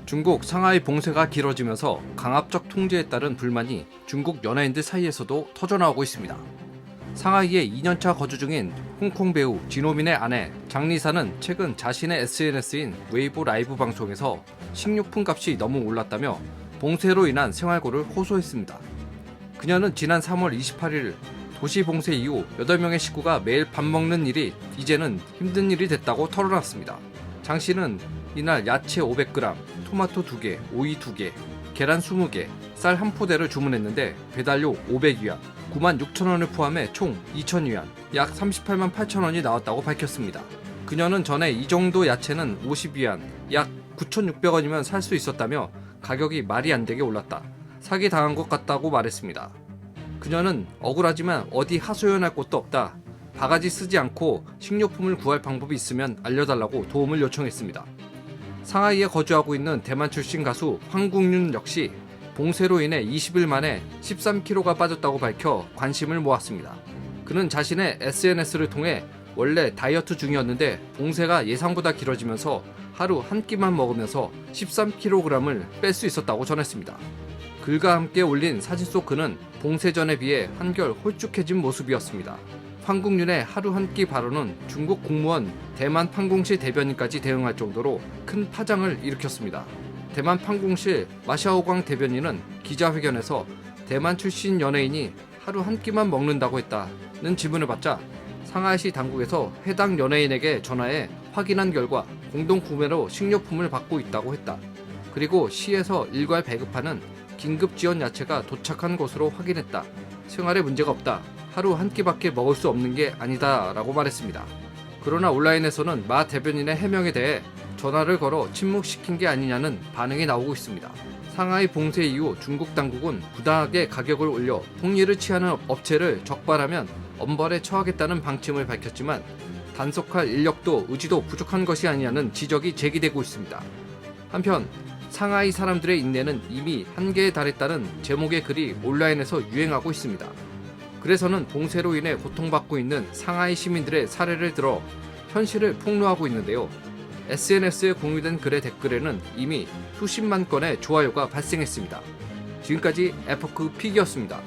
중국 상하이 봉쇄가 길어지면서 강압적 통제에 따른 불만이 중국 연예인들 사이에서도 터져나오고 있습니다. 상하이에 2년차 거주 중인 홍콩 배우 진호민의 아내 장리사는 최근 자신의 SNS인 웨이보 라이브 방송에서 식료품 값이 너무 올랐다며 봉쇄로 인한 생활고를 호소했습니다. 그녀는 지난 3월 28일 도시 봉쇄 이후 8명의 식구가 매일 밥 먹는 일이 이제는 힘든 일이 됐다고 털어놨습니다. 장 씨는 이날 야채 500g, 토마토 2개, 오이 2개, 계란 20개, 쌀 한 포대를 주문했는데 배달료 500위안, 96,000원을 포함해 총 2,000위안, 약 38만 8천원이 나왔다고 밝혔습니다. 그녀는 전에 이 정도 야채는 50위안, 약 9,600원이면 살 수 있었다며 가격이 말이 안 되게 올랐다. 사기 당한 것 같다고 말했습니다. 그녀는 억울하지만 어디 하소연할 곳도 없다. 바가지 쓰지 않고 식료품을 구할 방법이 있으면 알려달라고 도움을 요청했습니다. 상하이에 거주하고 있는 대만 출신 가수 황국윤 역시 봉쇄로 인해 20일 만에 13kg가 빠졌다고 밝혀 관심을 모았습니다. 그는 자신의 SNS를 통해 원래 다이어트 중이었는데 봉쇄가 예상보다 길어지면서 하루 한 끼만 먹으면서 13kg을 뺄 수 있었다고 전했습니다. 글과 함께 올린 사진 속 그는 봉쇄 전에 비해 한결 홀쭉해진 모습이었습니다. 황국윤의 하루 한 끼 발언은 중국 공무원 대만 판공실 대변인까지 대응할 정도로 큰 파장을 일으켰습니다. 대만 판공실 마샤오광 대변인은 기자회견에서 대만 출신 연예인이 하루 한 끼만 먹는다고 했다는 질문을 받자 상하이시 당국에서 해당 연예인에게 전화해 확인한 결과 공동 구매로 식료품을 받고 있다고 했다. 그리고 시에서 일괄 배급하는 긴급 지원 야채가 도착한 것으로 확인했다. 생활에 문제가 없다. 하루 한 끼밖에 먹을 수 없는 게 아니다 라고 말했습니다. 그러나 온라인에서는 마 대변인의 해명에 대해 전화를 걸어 침묵시킨 게 아니냐는 반응이 나오고 있습니다. 상하이 봉쇄 이후 중국 당국은 부당하게 가격을 올려 통리를 취하는 업체를 적발하면 엄벌에 처하겠다는 방침을 밝혔지만 단속할 인력도 의지도 부족한 것이 아니냐는 지적이 제기되고 있습니다. 한편 상하이 사람들의 인내는 이미 한계에 달했다는 제목의 글이 온라인에서 유행하고 있습니다. 그래서는 봉쇄로 인해 고통받고 있는 상하이 시민들의 사례를 들어 현실을 폭로하고 있는데요. SNS에 공유된 글의 댓글에는 이미 수십만 건의 좋아요가 발생했습니다. 지금까지 에포크 픽이었습니다.